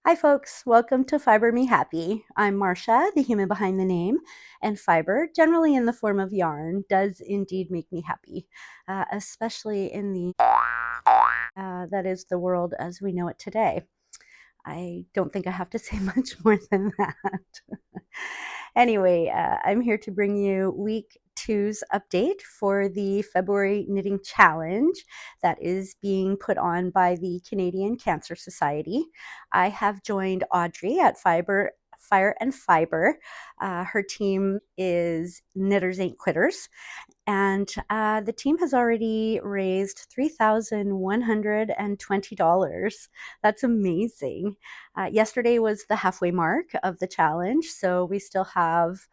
Hi, folks. Welcome to Fiber Me Happy. I'm Marcia, the human behind the name, and fiber, generally in the form of yarn, does indeed make me happy, especially in the that is the world as we know it today. I don't think I have to say much more than that. Anyway, I'm here to bring you week two's update for the February Knitting Challenge that is being put on by the Canadian Cancer Society. I have joined Audrey at Fire and Fiber. Her team is Knitters Ain't Quitters, and the team has already raised $3,120. That's amazing. Yesterday was the halfway mark of the challenge, so we still have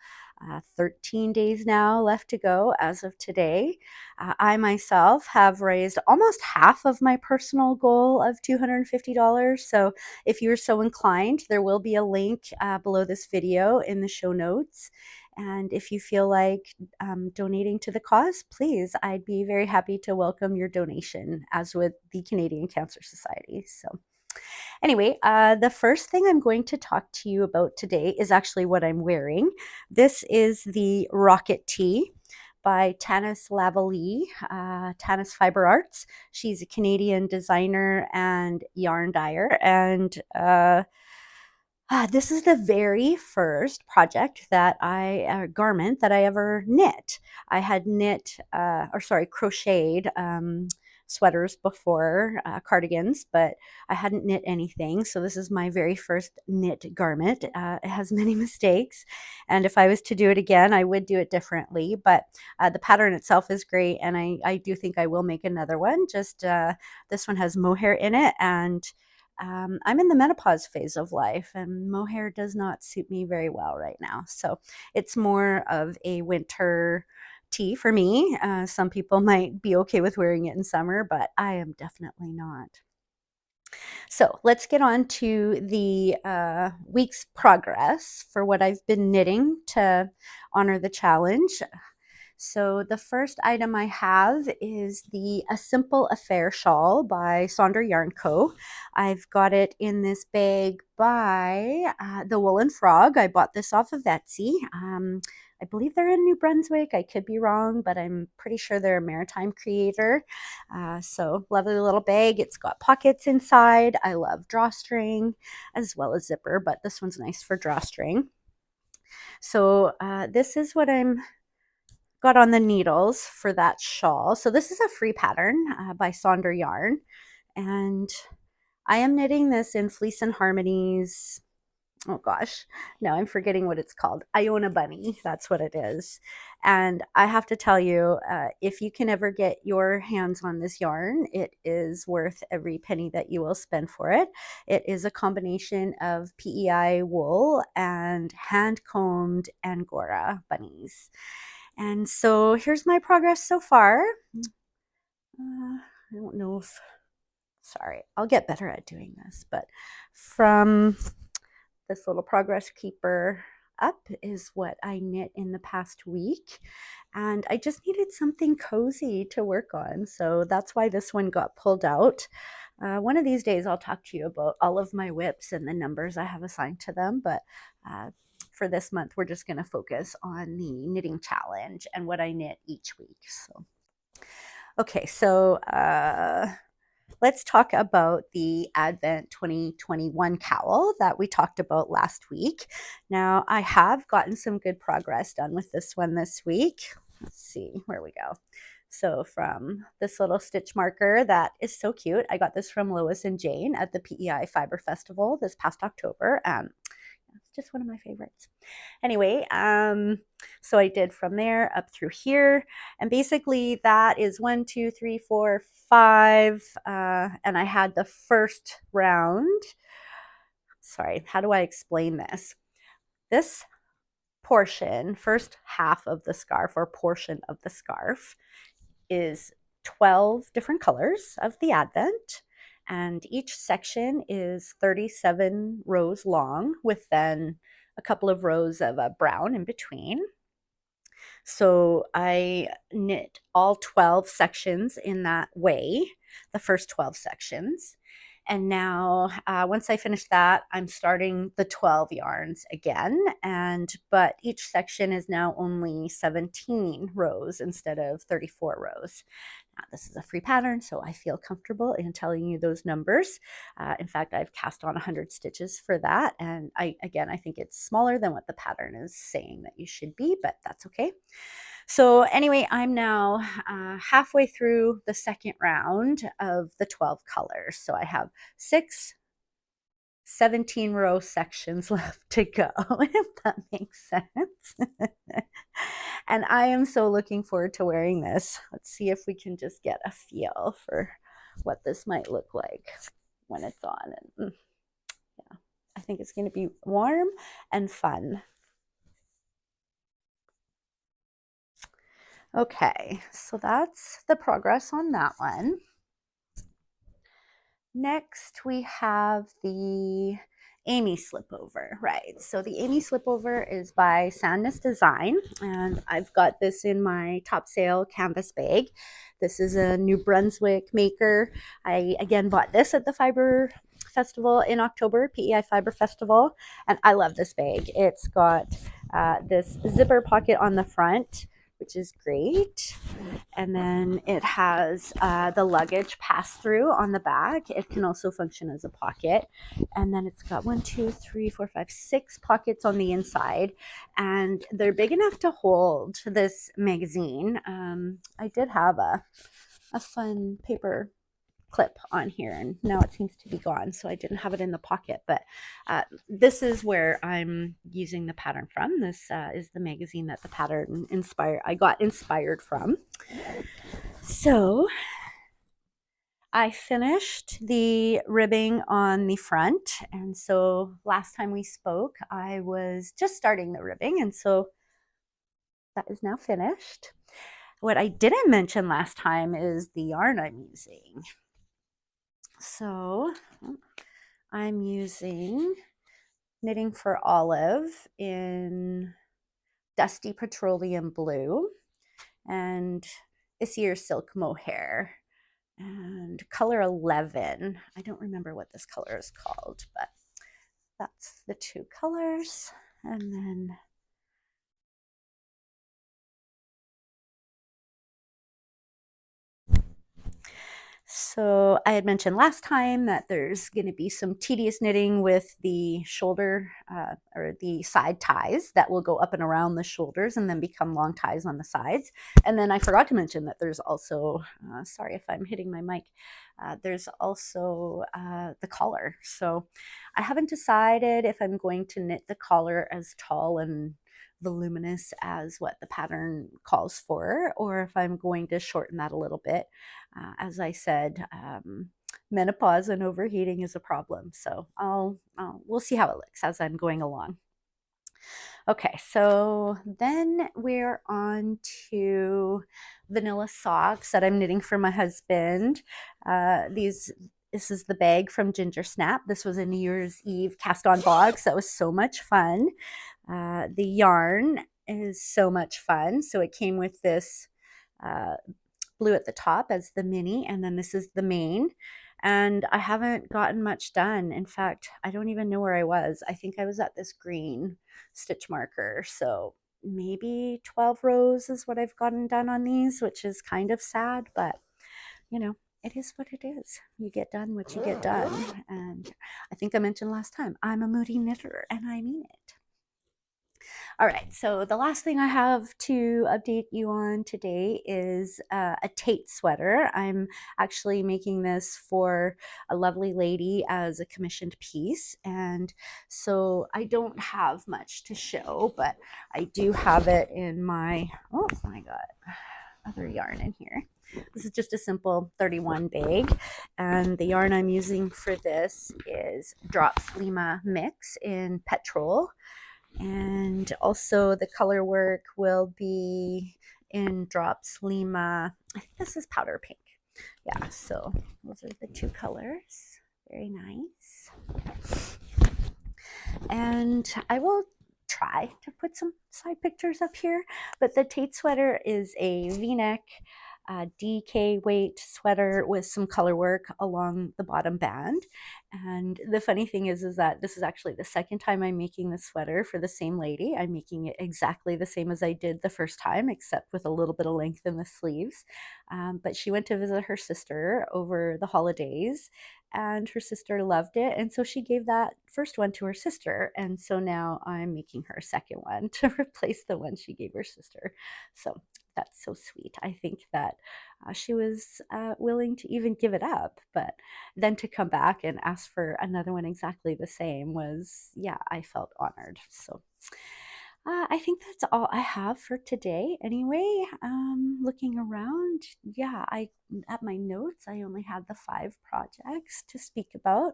13 days now left to go as of today. I myself have raised almost half of my personal goal of $250. So if you're so inclined, there will be a link below this video in the show notes. And if you feel like donating to the cause, please, I'd be very happy to welcome your donation, as with the Canadian Cancer Society. So anyway, the first thing I'm going to talk to you about today is actually what I'm wearing. This is the Rocket Tee by Tanis Lavalley, Tanis Fiber Arts. She's a Canadian designer and yarn dyer, and this is the very first project that garment that I ever knit. I had crocheted sweaters before, cardigans, but I hadn't knit anything. So this is my very first knit garment. It has many mistakes, and if I was to do it again, I would do it differently. But the pattern itself is great, and I do think I will make another one. Just this one has mohair in it, and I'm in the menopause phase of life, and mohair does not suit me very well right now. So it's more of a winter tee for me. Some people might be okay with wearing it in summer, but I am definitely not. So let's get on to the week's progress for what I've been knitting to honor the challenge. So the first item I have is the A Simple Affair shawl by Sonder Yarn Co. I've got it in this bag by The Woolen Frog. I bought this off of Etsy. I believe they're in New Brunswick. I could be wrong, but I'm pretty sure they're a maritime creator. So lovely little bag. It's got pockets inside. I love drawstring as well as zipper, but this one's nice for drawstring. So this is what I'm got on the needles for that shawl. So this is a free pattern by Sonder Yarn, and I am knitting this in Fleece and Harmonies. Oh gosh, no, I'm forgetting what it's called. Iona Bunny, that's what it is. And I have to tell you, if you can ever get your hands on this yarn, it is worth every penny that you will spend for it. It is a combination of PEI wool and hand combed Angora bunnies. And so here's my progress so far. I don't know if, sorry, I'll get better at doing this, but from this little progress keeper up is what I knit in the past week. And I just needed something cozy to work on. So that's why this one got pulled out. One of these days, I'll talk to you about all of my whips and the numbers I have assigned to them. But for this month, we're just going to focus on the knitting challenge and what I knit each week. So, okay, so let's talk about the Advent 2021 cowl that we talked about last week. Now, I have gotten some good progress done with this one this week. Let's see where we go. So from this little stitch marker that is so cute, I got this from Lois and Jane at the PEI Fiber Festival this past October. It's just one of my favorites. Anyway, so I did from there up through here, and basically that is 1, 2, 3, 4, 5, and I had the first round. Sorry, how do I explain this? This portion, first half of the scarf or portion of the scarf, is 12 different colors of the Advent, and each section is 37 rows long with then a couple of rows of brown in between. So I knit all 12 sections in that way, the first 12 sections. And now once I finish that, I'm starting the 12 yarns again. But each section is now only 17 rows instead of 34 rows. Now, this is a free pattern, so I feel comfortable in telling you those numbers. In fact, I've cast on 100 stitches for that. And I think it's smaller than what the pattern is saying that you should be, but that's okay. So anyway, I'm now halfway through the second round of the 12 colors. So I have 17-row sections left to go, if that makes sense. And I am so looking forward to wearing this. Let's see if we can just get a feel for what this might look like when it's on. And yeah, I think it's going to be warm and fun. Okay, so that's the progress on that one. Next, we have the Amy Slipover, right? So the Amy Slipover is by Sandness Design, and I've got this in my top sale canvas bag. This is a New Brunswick maker. I, again, bought this at the Fiber Festival in October, PEI Fiber Festival, and I love this bag. It's got this zipper pocket on the front, which is great. And then it has the luggage pass through on the back. It can also function as a pocket. And then it's got 6 pockets on the inside. And they're big enough to hold this magazine. I did have a fun paper clip on here, and now it seems to be gone, so I didn't have it in the pocket. But this is where I'm using the pattern from. This is the magazine that the pattern I got inspired from. So I finished the ribbing on the front, and so last time we spoke I was just starting the ribbing, and so that is now finished. What I didn't mention last time is the yarn I'm using. So I'm using Knitting for Olive in Dusty Petroleum Blue and Essier Silk Mohair and color 11. I don't remember what this color is called, but that's the 2 colors. And then so I had mentioned last time that there's going to be some tedious knitting with the shoulder or the side ties that will go up and around the shoulders and then become long ties on the sides. And then I forgot to mention that there's also, sorry if I'm hitting my mic, there's also the collar. So I haven't decided if I'm going to knit the collar as tall and voluminous as what the pattern calls for, or if I'm going to shorten that a little bit. As I said, menopause and overheating is a problem, so we'll see how it looks as I'm going along. Okay, so then we're on to vanilla socks that I'm knitting for my husband. This is the bag from Ginger Snap. This was a New Year's Eve cast on box. That was so much fun. The yarn is so much fun. So it came with this blue at the top as the mini, and then this is the main. And I haven't gotten much done. In fact, I don't even know where I was. I think I was at this green stitch marker. So maybe 12 rows is what I've gotten done on these, which is kind of sad, but you know, it is what it is. You get done what you get done. And I think I mentioned last time, I'm a moody knitter, and I mean it. All right, so the last thing I have to update you on today is a Tate sweater. I'm actually making this for a lovely lady as a commissioned piece, and so I don't have much to show, but I do have it in my, oh my God, other yarn in here. This is just a simple 31 bag, and the yarn I'm using for this is Drops Lima Mix in Petrol. And also the color work will be in Drops Lima. I think this is powder pink. Yeah, so those are the 2 colors. Very nice. And I will try to put some side pictures up here, but the Tate sweater is a V-neck DK weight sweater with some color work along the bottom band. And the funny thing is that this is actually the second time I'm making this sweater for the same lady. I'm making it exactly the same as I did the first time, except with a little bit of length in the sleeves. But she went to visit her sister over the holidays, and her sister loved it. And so she gave that first one to her sister. And so now I'm making her a second one to replace the one she gave her sister. So that's so sweet. I think that she was willing to even give it up, but then to come back and ask for another one exactly the same was, yeah, I felt honored. So I think that's all I have for today. Anyway, looking around, yeah, I at my notes I only had the 5 projects to speak about.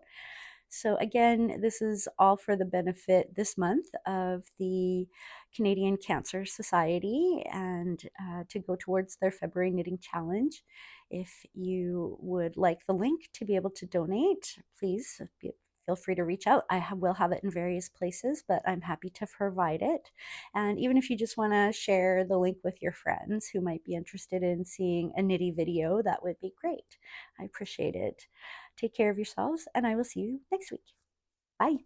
So again, this is all for the benefit this month of the Canadian Cancer Society and to go towards their February Knitting Challenge. If you would like the link to be able to donate, please feel free to reach out. Will have it in various places, but I'm happy to provide it. And even if you just want to share the link with your friends who might be interested in seeing a Knitty video, that would be great. I appreciate it. Take care of yourselves, and I will see you next week. Bye.